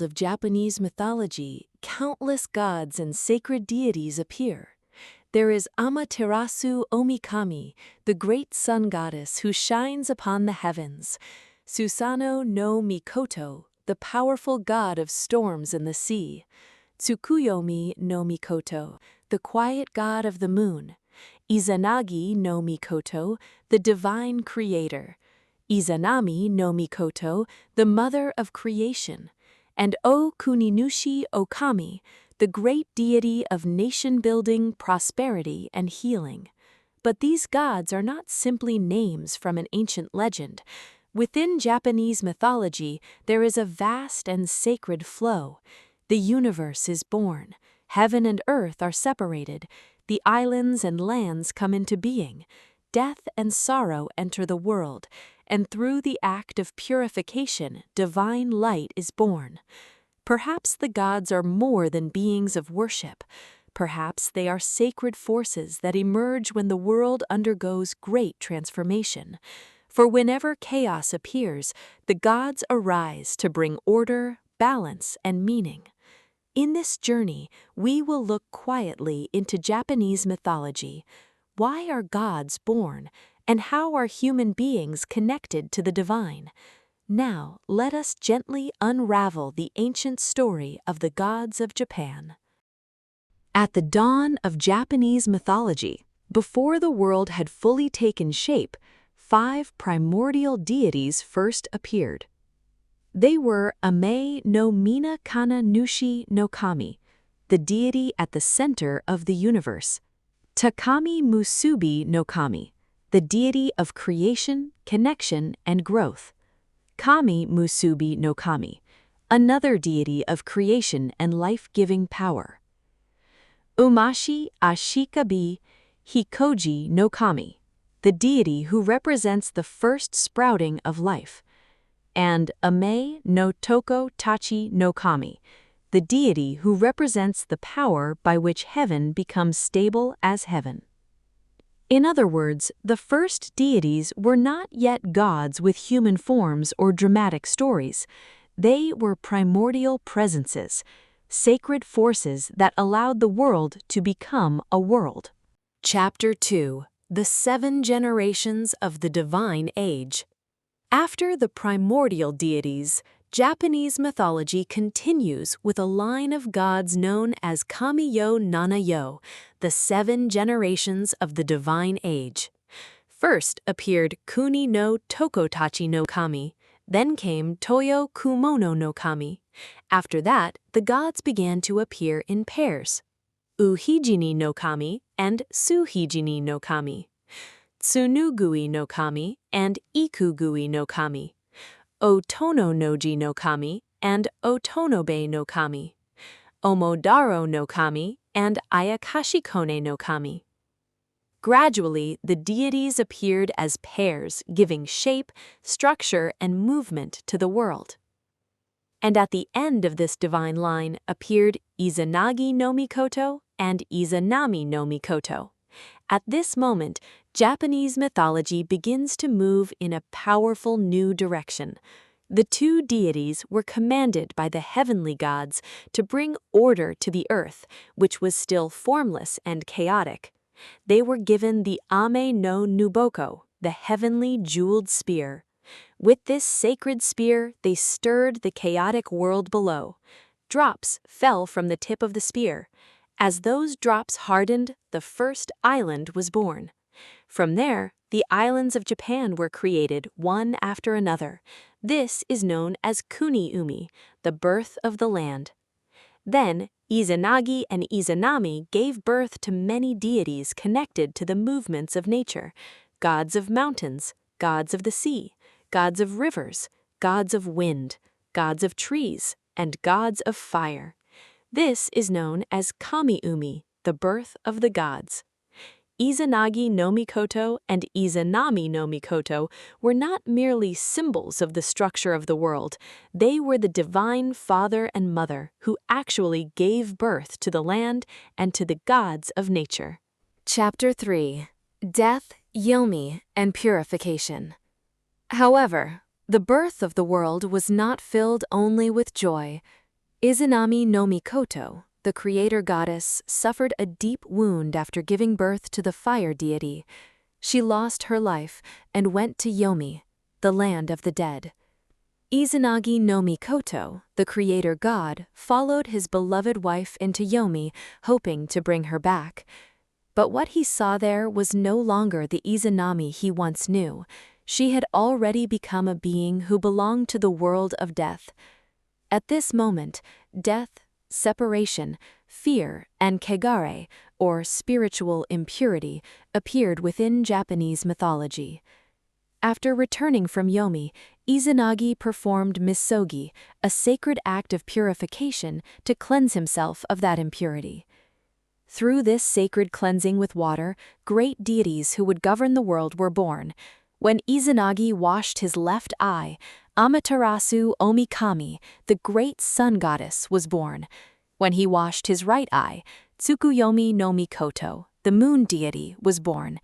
of Japanese mythology, countless gods and sacred deities appear. There is Amaterasu-Omikami, the great sun goddess who shines upon the heavens, Susanoo-no-Mikoto, the powerful god of storms and the sea, Tsukuyomi-no-Mikoto, the quiet god of the moon, Izanagi-no-Mikoto, the divine creator, Izanami-no-Mikoto, the mother of creation, and O-Kuninushi-Okami, the great deity of nation-building, prosperity, and healing. But these gods are not simply names from an ancient legend. Within Japanese mythology, there is a vast and sacred flow. The universe is born, heaven and earth are separated, the islands and lands come into being, death and sorrow enter the world, and through the act of purification, divine light is born. Perhaps the gods are more than beings of worship. Perhaps they are sacred forces that emerge when the world undergoes great transformation. For whenever chaos appears, the gods arise to bring order, balance, and meaning. In this journey, we will look quietly into Japanese mythology. Why are gods born, and how are human beings connected to the divine? Now, let us gently unravel the ancient story of the gods of Japan. At the dawn of Japanese mythology, before the world had fully taken shape, 5 primordial deities first appeared. They were Ame-no-Minakanushi-no-Kami, the deity at the center of the universe, Takami-musubi-no-Kami, the deity of creation, connection, and growth, Kami-musubi-no-Kami, another deity of creation and life-giving power, Umashi-ashikabi-hikoji-no-Kami, the deity who represents the first sprouting of life, and Ame-no-Toko-tachi-no-Kami, the deity who represents the power by which heaven becomes stable as heaven. In other words, the first deities were not yet gods with human forms or dramatic stories. They were primordial presences, sacred forces that allowed the world to become a world. Chapter 2: The 7 Generations of the Divine Age. After the primordial deities, Japanese mythology continues with a line of gods known as Kami-yo-nana-yo, the 7 generations of the divine age. First appeared Kuni no Tokotachi no Kami, then came Toyo Kumono no Kami. After that, the gods began to appear in pairs, Uhijini no Kami and Suhijini no Kami, Tsunugui no Kami and Ikugui no Kami, Otono-noji no Kami and Otonobe no Kami, Omodaro no Kami and Ayakashikone no Kami. Gradually, the deities appeared as pairs, giving shape, structure, and movement to the world. And at the end of this divine line appeared Izanagi-no-Mikoto and Izanami-no-Mikoto. At this moment, Japanese mythology begins to move in a powerful new direction. The 2 deities were commanded by the heavenly gods to bring order to the earth, which was still formless and chaotic. They were given the Ame-no-Nuboko, the heavenly jeweled spear. With this sacred spear, they stirred the chaotic world below. Drops fell from the tip of the spear. As those drops hardened, the first island was born. From there, the islands of Japan were created one after another. This is known as Kuni-umi, the birth of the land. Then, Izanagi and Izanami gave birth to many deities connected to the movements of nature, gods of mountains, gods of the sea, gods of rivers, gods of wind, gods of trees, and gods of fire. This is known as Kami-umi, the birth of the gods. Izanagi-no-Mikoto and Izanami-no-Mikoto were not merely symbols of the structure of the world. They were the divine father and mother who actually gave birth to the land and to the gods of nature. Chapter 3: Death, Yomi, and Purification. However, the birth of the world was not filled only with joy. Izanami-no-Mikoto, the creator goddess, suffered a deep wound after giving birth to the fire deity. She lost her life and went to Yomi, the land of the dead. Izanagi-no-Mikoto, the creator god, followed his beloved wife into Yomi, hoping to bring her back. But what he saw there was no longer the Izanami he once knew. She had already become a being who belonged to the world of death. At this moment, death, separation, fear, and kegare, or spiritual impurity, appeared within Japanese mythology. After returning from Yomi, Izanagi performed misogi, a sacred act of purification to cleanse himself of that impurity. Through this sacred cleansing with water, great deities who would govern the world were born. When Izanagi washed his left eye, Ame-no-Minakanushi-no-Kami, the great sun goddess, was born. When he washed his right eye, Tsukuyomi-no-Mikoto, the moon deity, was born.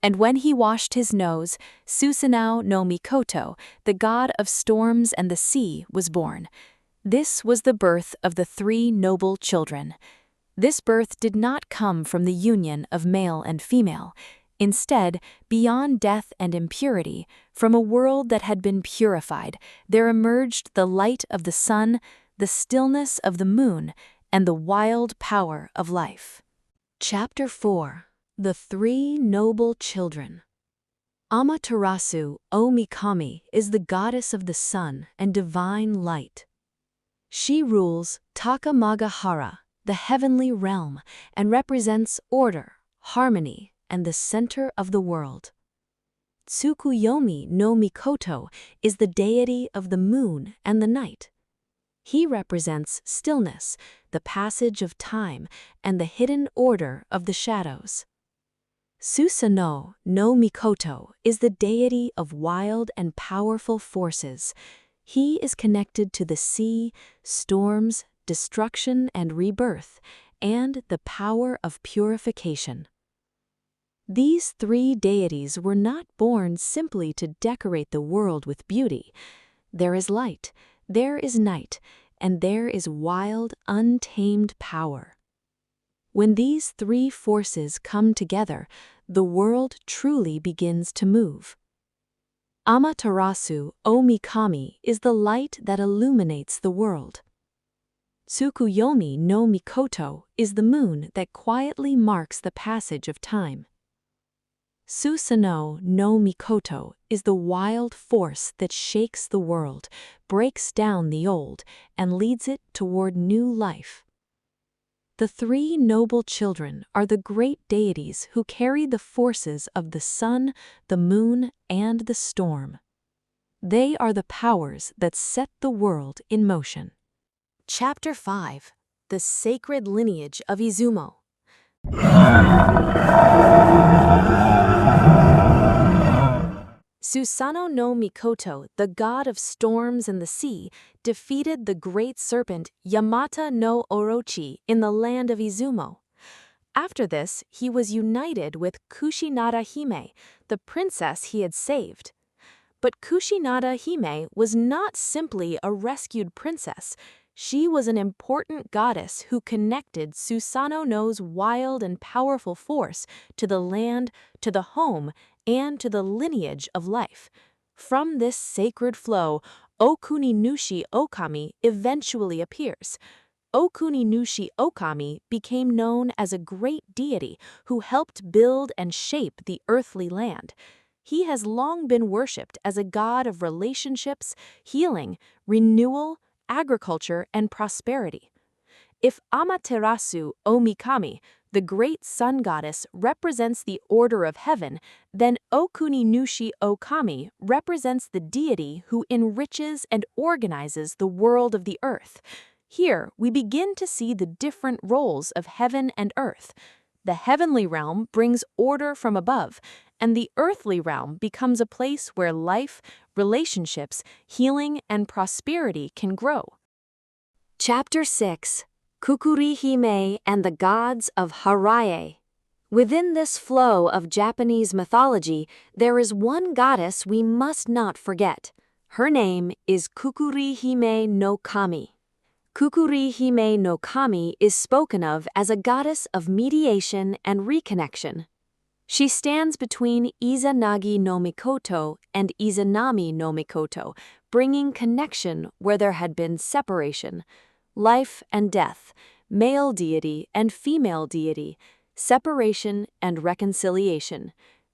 And when he washed his nose, Susanoo-no-Mikoto, the god of storms and the sea, was born. This was the birth of the three noble children. This birth did not come from the union of male and female. Instead, beyond death and impurity, from a world that had been purified, there emerged the light of the sun, the stillness of the moon, and the wild power of life. Chapter 4. The Three Noble Children. Amaterasu-o-Mikami is the goddess of the sun and divine light. She rules Takamagahara, the heavenly realm, and represents order, harmony, and the center of the world. Tsukuyomi-no-Mikoto is the deity of the moon and the night. He represents stillness, the passage of time, and the hidden order of the shadows. Susanoo-no-Mikoto is the deity of wild and powerful forces. He is connected to the sea, storms, destruction and rebirth, and the power of purification. These three deities were not born simply to decorate the world with beauty. There is light, there is night, and there is wild, untamed power. When these three forces come together, the world truly begins to move. Amaterasu-o-Mikami is the light that illuminates the world. Tsukuyomi-no-Mikoto is the moon that quietly marks the passage of time. Susanoo-no-Mikoto is the wild force that shakes the world, breaks down the old, and leads it toward new life. The three noble children are the great deities who carry the forces of the sun, the moon, and the storm. They are the powers that set the world in motion. Chapter 5. The Sacred Lineage of Izumo. Susanoo-no-Mikoto, the god of storms and the sea, defeated the great serpent Yamata-no-Orochi in the land of Izumo. After this, he was united with Kushinada-hime, the princess he had saved. But Kushinada-hime was not simply a rescued princess. She was an important goddess who connected Susanoo-no's wild and powerful force to the land, to the home, and to the lineage of life. From this sacred flow, Okuni-nushi-Okami eventually appears. Okuni-nushi-Okami became known as a great deity who helped build and shape the earthly land. He has long been worshipped as a god of relationships, healing, renewal, agriculture, and prosperity. If Amaterasu-o-Mikami, the great sun goddess, represents the order of heaven, then Okuni-nushi-Okami represents the deity who enriches and organizes the world of the earth. Here, we begin to see the different roles of heaven and earth. The heavenly realm brings order from above, and the earthly realm becomes a place where life, relationships, healing, and prosperity can grow. Chapter 6. Kukuri-hime and the Gods of Harae. Within this flow of Japanese mythology, there is one goddess we must not forget. Her name is Kukuri-hime no Kami. Kukuri-hime-no-Kami is spoken of as a goddess of mediation and reconnection. She stands between Izanagi-no-Mikoto and Izanami-no-Mikoto, bringing connection where there had been separation. Life and death, male deity and female deity, separation and reconciliation.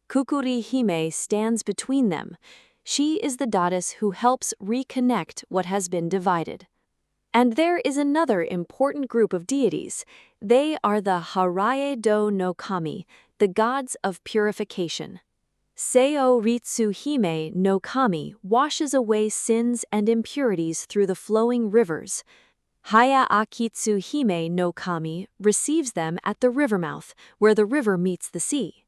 Kukuri-hime stands between them. She is the goddess who helps reconnect what has been divided. And there is another important group of deities. They are the Harae-do-no-Kami, the gods of purification. Seo-ritsu-hime-no-Kami washes away sins and impurities through the flowing rivers. Haya-akitsu-hime-no-Kami receives them at the river mouth, where the river meets the sea.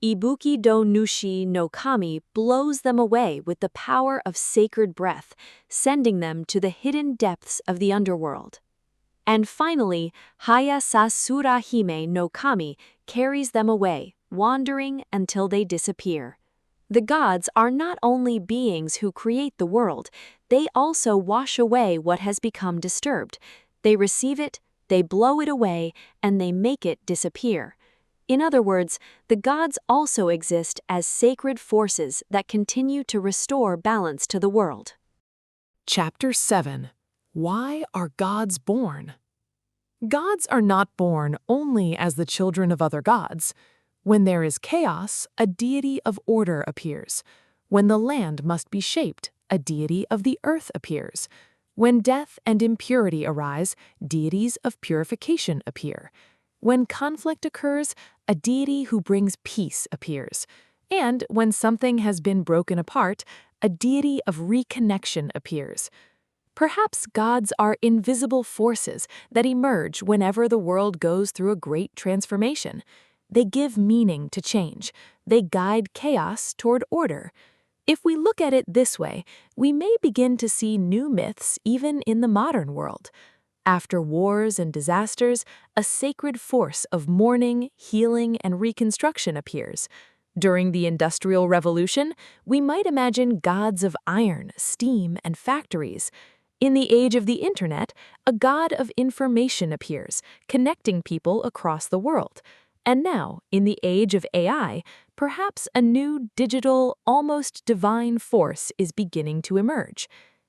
Ibuki-do-nushi-no-Kami blows them away with the power of sacred breath, sending them to the hidden depths of the underworld. And finally, Haya-sasura-hime-no-Kami carries them away, wandering until they disappear. The gods are not only beings who create the world, they also wash away what has become disturbed. They receive it, they blow it away, and they make it disappear. In other words, the gods also exist as sacred forces that continue to restore balance to the world. Chapter 7. Why are gods born? Gods are not born only as the children of other gods. When there is chaos, a deity of order appears. When the land must be shaped, a deity of the earth appears. When death and impurity arise, deities of purification appear. When conflict occurs, a deity who brings peace appears. And when something has been broken apart, a deity of reconnection appears. Perhaps gods are invisible forces that emerge whenever the world goes through a great transformation. They give meaning to change. They guide chaos toward order. If we look at it this way, we may begin to see new myths even in the modern world. After wars and disasters, a sacred force of mourning, healing, and reconstruction appears. During the Industrial Revolution, we might imagine gods of iron, steam, and factories. In the age of the Internet, a god of information appears, connecting people across the world. And now, in the age of AI, perhaps a new digital, almost divine force is beginning to emerge.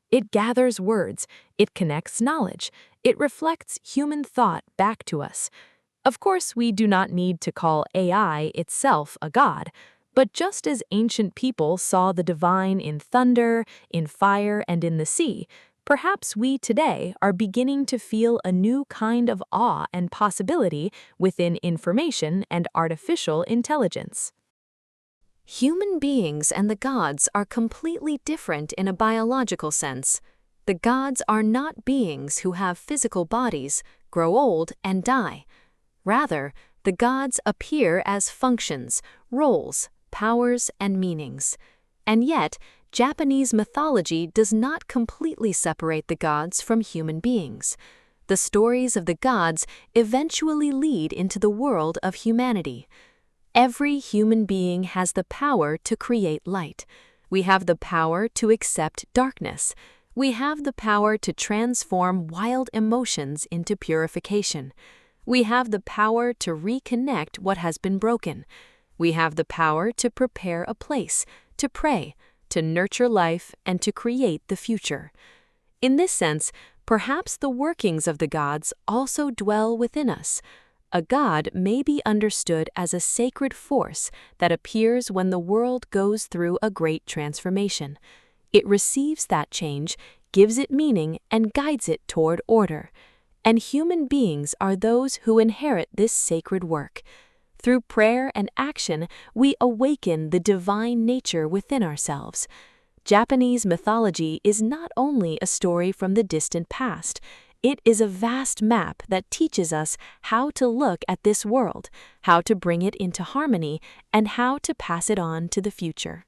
It gathers words, it connects knowledge, it reflects human thought back to us. Of course, we do not need to call AI itself a god, but just as ancient people saw the divine in thunder, in fire, and in the sea, perhaps we today are beginning to feel a new kind of awe and possibility within information and artificial intelligence. Human beings and the gods are completely different in a biological sense. The gods are not beings who have physical bodies, grow old, and die. Rather, the gods appear as functions, roles, powers, and meanings. And yet, Japanese mythology does not completely separate the gods from human beings. The stories of the gods eventually lead into the world of humanity. Every human being has the power to create light. We have the power to accept darkness. We have the power to transform wild emotions into purification. We have the power to reconnect what has been broken. We have the power to prepare a place, to pray, to nurture life, and to create the future. In this sense, perhaps the workings of the gods also dwell within us. A god may be understood as a sacred force that appears when the world goes through a great transformation. It receives that change, gives it meaning, and guides it toward order. And human beings are those who inherit this sacred work. Through prayer and action, we awaken the divine nature within ourselves. Japanese mythology is not only a story from the distant past. It is a vast map that teaches us how to look at this world, how to bring it into harmony, and how to pass it on to the future.